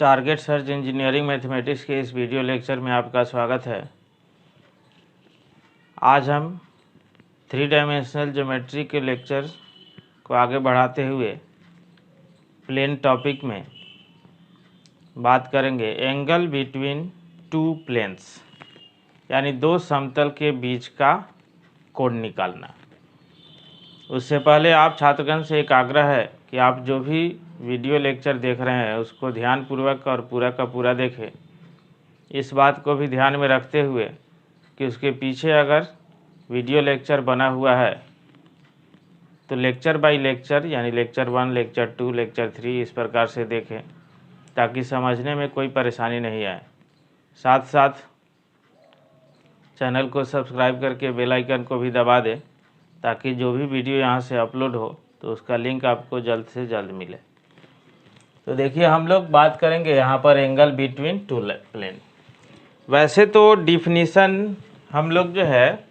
Target search engineering mathematics के इस video lecture में आपका स्वागत है। आज हम 3 डायमेंशनल ज्योमेट्री के लेक्चर को आगे बढ़ाते हुए प्लेन टॉपिक में बात करेंगे एंगल बिटवीन टू प्लेन्स, यानी दो समतल के बीच का कोण निकालना। उससे पहले आप छात्रगण से एक आग्रह है कि आप जो भी वीडियो लेक्चर देख रहे हैं उसको ध्यानपूर्वक और पूरा का पूरा देखें। इस बात को भी ध्यान में रखते हुए कि उसके पीछे अगर वीडियो लेक्चर बना हुआ है तो लेक्चर बाय लेक्चर, यानी लेक्चर 1, लेक्चर 2, लेक्चर 3 इस प्रकार से देखें ताकि समझने में कोई परेशानी नहीं आए। साथ साथ चैनल को सब्सक्राइब करके बेल आइकन को भी दबा दें ताकि जो भी वीडियो यहाँ से अपलोड हो तो उसका लिंक आपको जल्द से जल्द मिले। तो देखिए, हम लोग बात करेंगे यहाँ पर एंगल बिटवीन टू प्लेन। वैसे तो डिफिनीशन हम लोग जो है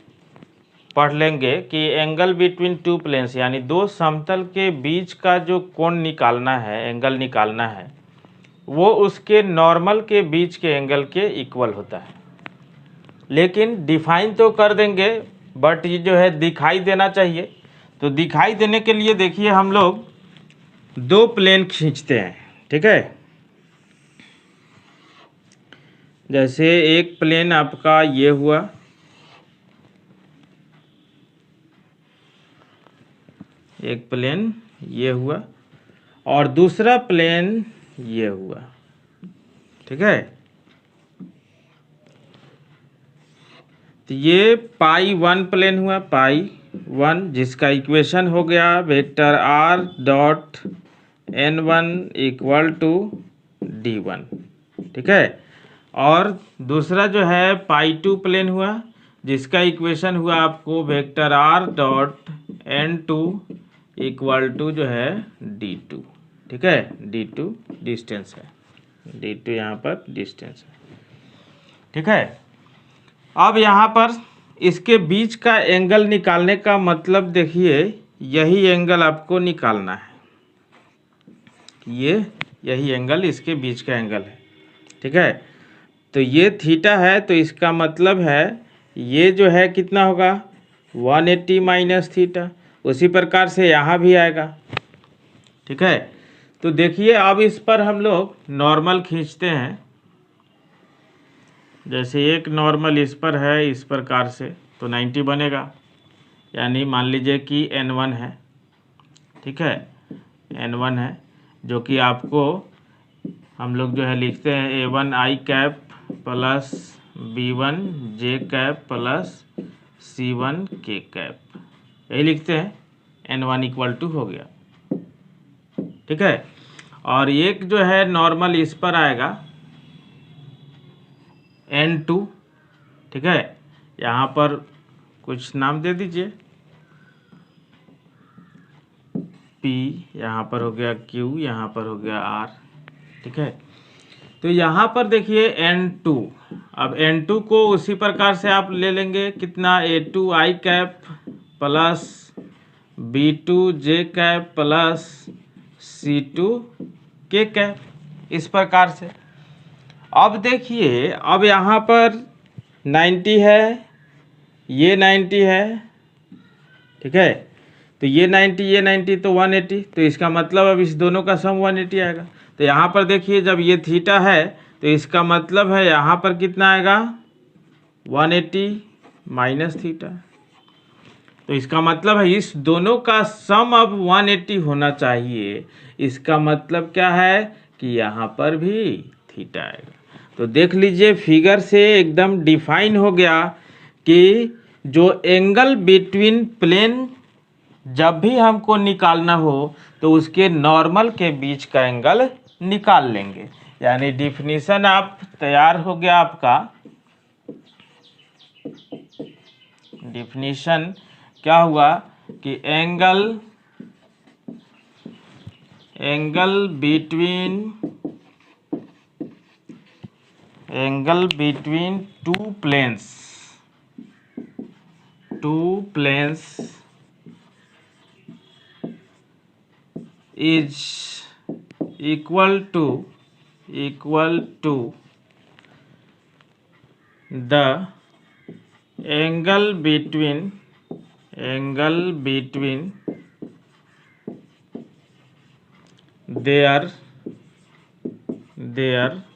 पढ़ लेंगे कि एंगल बिटवीन टू प्लेन्स यानी दो समतल के बीच का जो कोण निकालना है, एंगल निकालना है, वो उसके नॉर्मल के बीच के एंगल के इक्वल होता है। लेकिन डिफाइन तो कर देंगे बट ये जो है दिखाई देना चाहिए। तो दिखाई देने के लिए देखिए हम लोग दो प्लेन खींचते हैं, ठीक है। जैसे एक प्लेन आपका ये हुआ, एक प्लेन ये हुआ और दूसरा प्लेन ये हुआ, ठीक है। तो ये पाई 1 प्लेन हुआ, पाई 1, जिसका इक्वेशन हो गया vector r dot n1 equal to d1, ठीक है। और दूसरा जो है पाई 2 प्लेन हुआ जिसका इक्वेशन हुआ आपको vector r dot n2 equal to जो है d2, ठीक है। d2 डिस्टेंस है, d2 यहाँ पर डिस्टेंस है, ठीक है। अब यहाँ पर इसके बीच का एंगल निकालने का मतलब देखिए, यही एंगल आपको निकालना है। यही एंगल इसके बीच का एंगल है, ठीक है। तो ये थीटा है, तो इसका मतलब है ये जो है कितना होगा 180 माइनस थीटा। उसी प्रकार से यहाँ भी आएगा, ठीक है। तो देखिए अब इस पर हम लोग नॉर्मल खींचते हैं। जैसे एक नॉर्मल इस पर है इस प्रकार से तो 90 बनेगा, यानी मान लीजिए कि n1 है, ठीक है। n1 है जो कि आपको हम लोग जो है लिखते हैं a1 i cap plus b1 j cap plus c1 k cap, यही लिखते हैं। n1 इक्वल टू हो गया, ठीक है। और एक जो है नॉर्मल इस पर आएगा n2, ठीक है। यहाँ पर कुछ नाम दे दीजिए, P यहाँ पर हो गया Q, यहाँ पर हो गया R, ठीक है। तो यहाँ पर देखिए n2, अब n2 को उसी प्रकार से आप ले लेंगे कितना a2 i cap plus b2 j cap plus c2 k cap, इस प्रकार से। अब देखिए अब यहाँ पर 90 है, ये 90 है, ठीक है। तो ये 90 तो 180, तो इसका मतलब अब इस दोनों का सम 180 आएगा। तो यहाँ पर देखिए जब ये थीटा है तो इसका मतलब है यहाँ पर कितना आएगा 180 माइनस थीटा। तो इसका मतलब है इस दोनों का सम अब 180 होना चाहिए। इसका मतलब क्या है कि यहाँ पर भी थीटा आएगा। तो देख लीजिए फिगर से एकदम डिफाइन हो गया कि जो एंगल बिटवीन प्लेन जब भी हमको निकालना हो तो उसके नॉर्मल के बीच का एंगल निकाल लेंगे। यानी डिफिनीशन आप तैयार हो गया आपका। डिफिनीशन क्या हुआ कि angle between two planes is equal to equal to the angle between their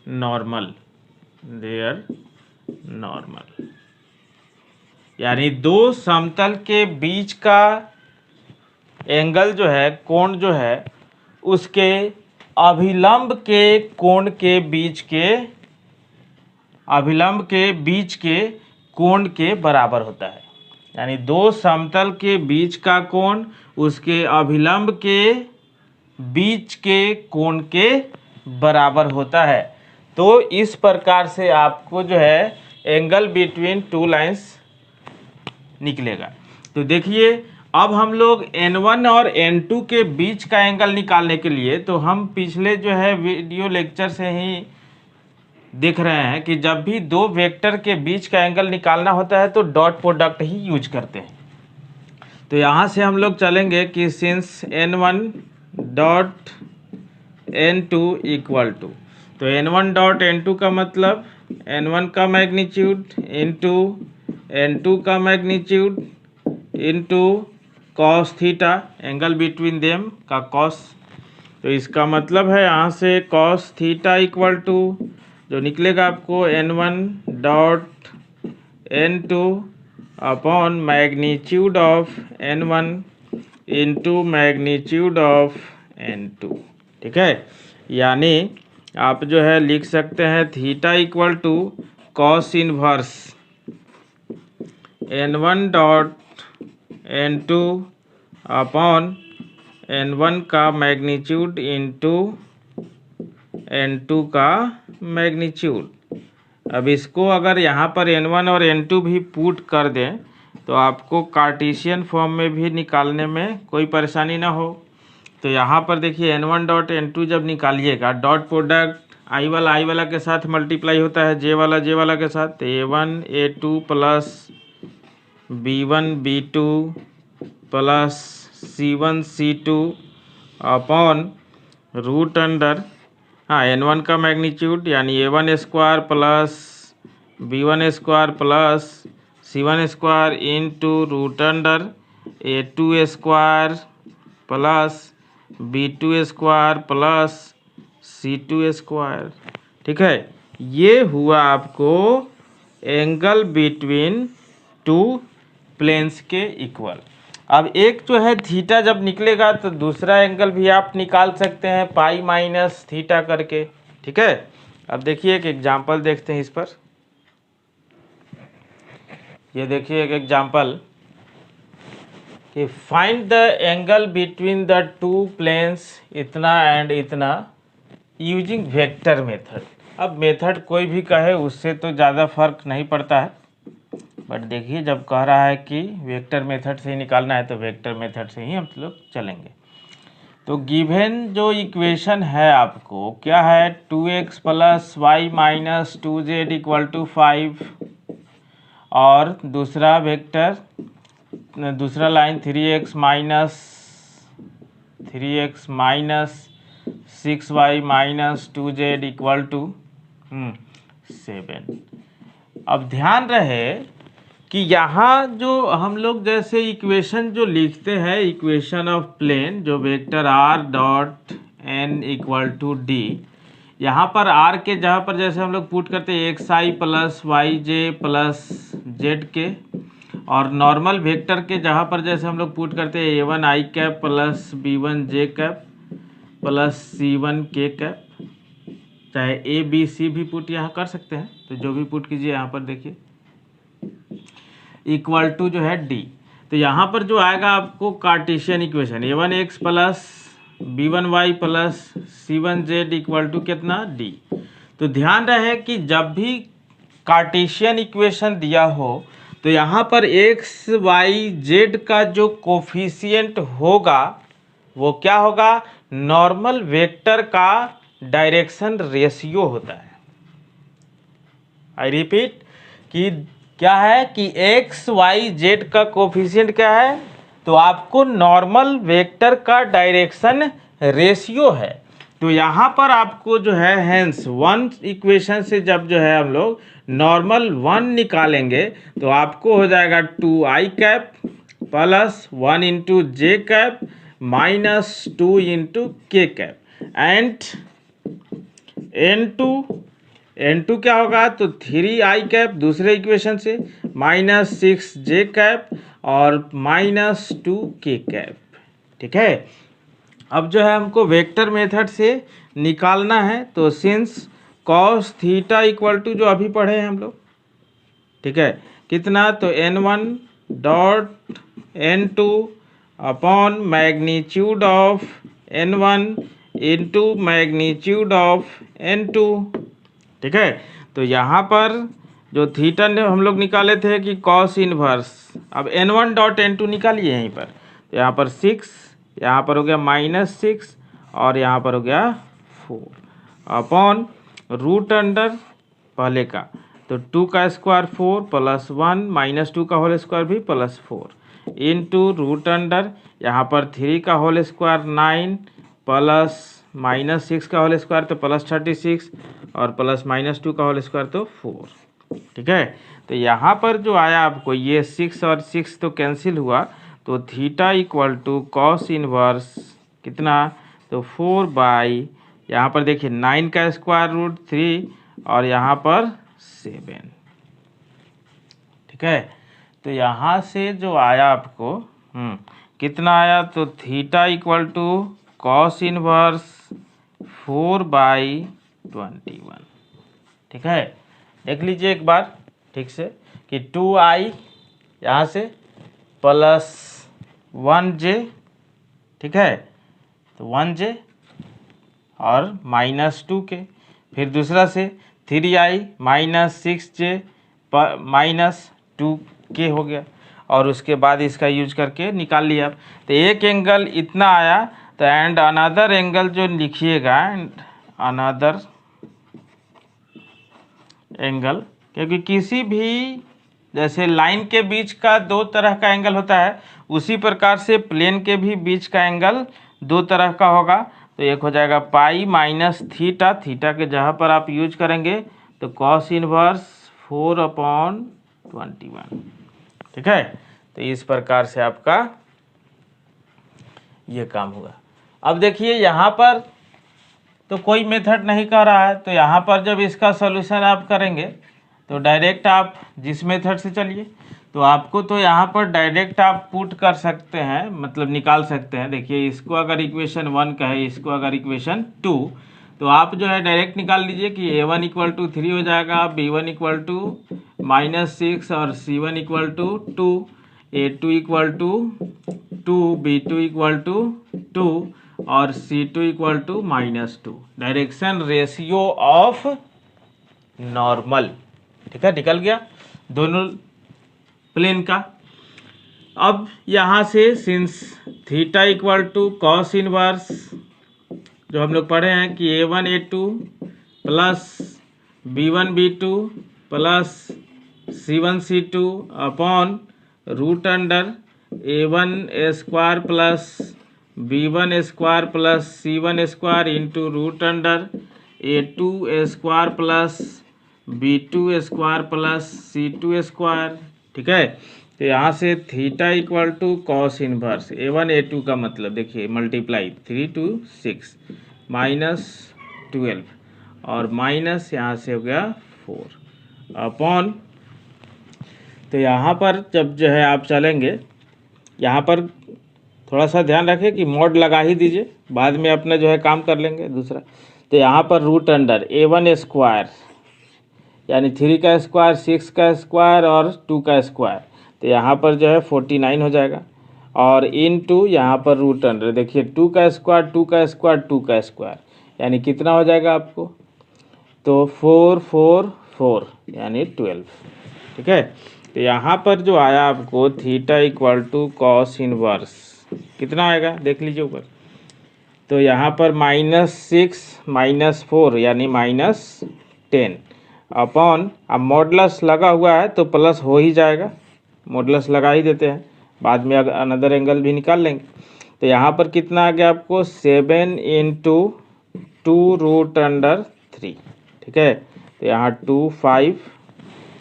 normal यानी दो समतल के बीच का एंगल जो है, कोण जो है, उसके अभिलंब के कोण के बीच के कोण के बराबर होता है। यानी दो समतल के बीच का कोण उसके अभिलंब के बीच के कोण के बराबर होता है। तो इस प्रकार से आपको जो है एंगल बिटवीन टू लाइंस निकलेगा। तो देखिए, अब हम लोग N1 और N2 के बीच का एंगल निकालने के लिए, तो हम पिछले जो है वीडियो लेक्चर से ही देख रहे हैं कि जब भी दो वेक्टर के बीच का एंगल निकालना होता है तो डॉट प्रोडक्ट ही यूज करते हैं। तो यहाँ से हम लोग चलेंगे कि since N1 dot N2 equal to, तो N1 डॉट N2 का मतलब N1 का मैग्नीट्यूड इंटू N2 का magnitude into cos theta, angle between them का कॉस। तो इसका मतलब है यहाँ से कॉस थीटा इक्वल टू जो निकलेगा आपको N1 dot N2 upon magnitude of N1 into magnitude of N2। ठीक है, यानी आप जो है लिख सकते हैं theta equal to cos inverse N1 dot N2 upon N1 का मैग्नीट्यूड इंटू N2 का मैग्नीट्यूड। अब इसको अगर यहाँ पर N1 और N2 भी पुट कर दें तो आपको कार्टेशियन फॉर्म में भी निकालने में कोई परेशानी ना हो। तो यहाँ पर देखिए N1 डॉट N2 जब निकालिएगा, डॉट प्रोडक्ट आई वाला के साथ मल्टीप्लाई होता है जे वाला के साथ, तो A1 A2 plus B1 B2 plus C1 C2 upon root under N1 का मैग्नीट्यूड यानी A1 square plus B1 square plus C1 square into root under A2 square plus B2 square plus C2 square. ठीक है, ये हुआ आपको angle between two planes के equal. अब एक जो है थीटा जब निकलेगा तो दूसरा एंगल भी आप निकाल सकते हैं पाई माइनस थीटा करके। ठीक है, अब देखिए एक एग्जांपल देखते हैं इस पर। ये देखिए एक एग्जांपल कि find the angle between the two planes इतना एंड इतना यूजिंग वेक्टर मेथड। अब मेथड कोई भी कहे उससे तो ज़्यादा फर्क नहीं पड़ता है, बट देखिए जब कह रहा है कि वेक्टर मेथड से ही निकालना है तो वेक्टर मेथड से ही हम लोग चलेंगे। तो गिवन जो इक्वेशन है आपको क्या है, 2x plus y minus 2z equal to 5 और दूसरा वेक्टर दूसरा line 3x minus 6y minus 2z equal to 7। अब ध्यान रहे कि यहाँ जो हम लोग जैसे इक्वेशन जो लिखते हैं, इक्वेशन ऑफ प्लेन जो vector r dot n equal to D, यहाँ पर r के जहाँ पर जैसे हम लोग पुट करते हैं xi प्लस वाई जे प्लस जेड के, और नॉर्मल वेक्टर के जहाँ पर जैसे हम लोग पुट करते हैं a1 i cap plus b1 j cap plus c1 k cap, चाहे a b c भी पुट यहाँ कर सकते हैं। तो जो भी पुट कीजिए यहाँ पर देखिए इक्वल टू जो है डी। तो यहाँ पर जो आएगा आपको cartesian equation a1x plus b1y plus c1z equal to कितना डी। तो ध्यान रहे कि जब भी कार्टेशियन इक्वेशन दिया हो तो यहाँ पर x y z का जो कोफिशिएंट होगा वो क्या होगा, नॉर्मल वेक्टर का डायरेक्शन रेशियो होता है। आई रिपीट कि क्या है कि एक्स वाई जेड का कोफिशिएंट क्या है, तो आपको नॉर्मल वेक्टर का डायरेक्शन रेशियो है। तो यहाँ पर आपको जो है हेंस वन इक्वेशन से जब जो है हम लोग नॉर्मल वन निकालेंगे तो आपको हो जाएगा 2i कैप प्लस 1 इंटू जे कैप माइनस 2 इंटू के कैप एंड n2 क्या होगा तो 3i कैप दूसरे इक्वेशन से माइनस 6j कैप और माइनस 2k कैप। ठीक है, अब जो है हमको वेक्टर मेथड से निकालना है तो since cos theta equal to जो अभी पढ़े हैं हम लोग, ठीक है, कितना तो n1 dot n2 upon magnitude of n1 into magnitude of n2। ठीक है, तो यहाँ पर जो थीटा ने हम लोग निकाले थे कि cos इनवर्स, अब n1 डॉट n2 निकालिए यहीं पर, तो यहाँ पर 6, यहाँ पर हो गया -6 और यहाँ पर हो गया 4 अपॉन रूट अंडर पहले का तो 2 का स्क्वायर 4 प्लस 1 माइनस 2 का होल स्क्वायर भी प्लस 4 इंटू रूट अंडर यहाँ पर 3 का होल स्क्वायर 9 प्लस -6 का होल स्क्वायर तो प्लस 36 और प्लस -2 का होल स्क्वायर तो 4। ठीक है, तो यहाँ पर जो आया आपको ये 6 और 6 तो कैंसिल हुआ तो theta equal to cos inverse कितना तो 4 बाई यहाँ पर देखिए 9 का स्क्वायर रूट 3 और यहाँ पर 7। ठीक है, तो यहाँ से जो आया आपको कितना आया तो theta equal to cos inverse 4 by 21। ठीक है, देख लीजिए एक बार ठीक से कि 2i यहाँ से प्लस 1j, ठीक है, तो 1j और -2k, फिर दूसरा से 3i minus 6j minus 2k हो गया और उसके बाद इसका यूज करके निकाल लिया। तो एक एंगल इतना आया तो एंड अनदर एंगल जो लिखिएगा अनदर एंगल, क्योंकि किसी भी जैसे लाइन के बीच का दो तरह का एंगल होता है उसी प्रकार से प्लेन के भी बीच का एंगल दो तरह का होगा। तो एक हो जाएगा पाई माइनस थीटा, थीटा के जहाँ पर आप यूज करेंगे तो कॉस इनवर्स 4/21। ठीक है, तो इस प्रकार से आपका ये काम हुआ। अब देखिए यहाँ पर तो कोई मेथड नहीं कर रहा है, तो यहाँ पर जब इसका सॉल्यूशन आप करेंगे तो डायरेक्ट आप जिस मेथड से चलिए तो आपको तो यहाँ पर डायरेक्ट आप पुट कर सकते हैं, मतलब निकाल सकते हैं। देखिए इसको अगर इक्वेशन 1 कहे, इसको अगर इक्वेशन 2, तो आप जो है डायरेक्ट निकाल लीजिए कि a1 इक्वल टू 3 हो जाएगा, b1 इक्वल टू -6 और c1 equal to 2, a2 equal to 2, b2 equal to 2 और c2 equal to -2। Direction ratio of normal, ठीक है, निकल गया दोनों प्लेन का। अब यहाँ से since theta equal to cos inverse जो हम लोग पढ़े हैं कि a1 a2 plus b1 b2 plus c1 c2 upon root under a1 square plus b1 square plus c1 square into root under a2 square plus b2 square plus c2 square. ठीक है, तो यहाँ से theta equal to cos inverse a1 a2 का मतलब देखिए multiply 3 to 6 -12 और minus यहाँ से हो गया 4 अपॉन, तो यहाँ पर जब जो है आप चलेंगे यहाँ पर थोड़ा सा ध्यान रखें कि मॉड लगा ही दीजिए, बाद में अपना जो है काम कर लेंगे दूसरा। तो यहाँ पर रूट अंडर a1 स्क्वायर यानी 3 का स्क्वायर 6 का स्क्वायर और 2 का स्क्वायर, तो यहाँ पर जो है 49 हो जाएगा और इनटू यहाँ पर रूट अंडर देखिए 2 का स्क्वायर 2 का स्क्वायर 2 का स्क्वायर यानी कितना हो जाएगा आपको तो 4 4 4 यानी 12। ठीक है, तो यहाँ पर जो आया आपको theta equal to cos inverse कितना आएगा देख लीजिए ऊपर, तो यहाँ पर -6 -4 यानी -10 अपॉन, अब मॉडुलस लगा हुआ है तो प्लस हो ही जाएगा, मॉडुलस लगा ही देते हैं, बाद में अगर अनदर एंगल भी निकाल लेंगे। तो यहाँ पर कितना आ गया आपको 7 इंटू 2√3, ठीक है। तो यहाँ 2 5,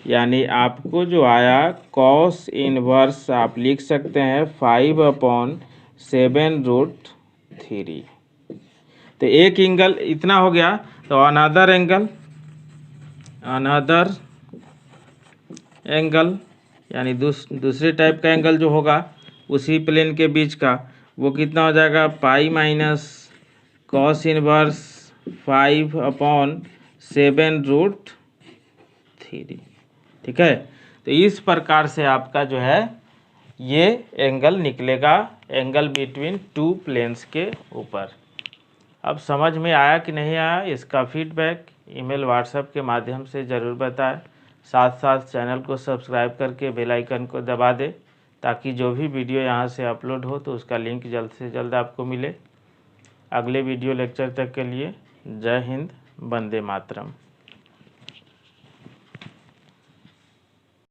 यानी आपको जो आया कॉस इनवर्स आप लिख सकते हैं 5/7√3। तो एक एंगल इतना हो गया। तो अनदर एंगल यानी दूसरे टाइप का एंगल जो होगा उसी प्लेन के बीच का, वो कितना हो जाएगा, पाई माइनस कॉस इनवर्स 5/7√3, ठीक है। तो इस प्रकार से आपका जो है ये एंगल निकलेगा, एंगल बिटवीन टू प्लेन्स के ऊपर। अब समझ में आया कि नहीं आया, इसका फीडबैक ईमेल व्हाट्सएप के माध्यम से ज़रूर बताएं। साथ साथ चैनल को सब्सक्राइब करके बेल आइकन को दबा दें, ताकि जो भी वीडियो यहाँ से अपलोड हो तो उसका लिंक जल्द से जल्द आपको मिले। अगले वीडियो लेक्चर तक के लिए जय हिंद, वंदे मातरम।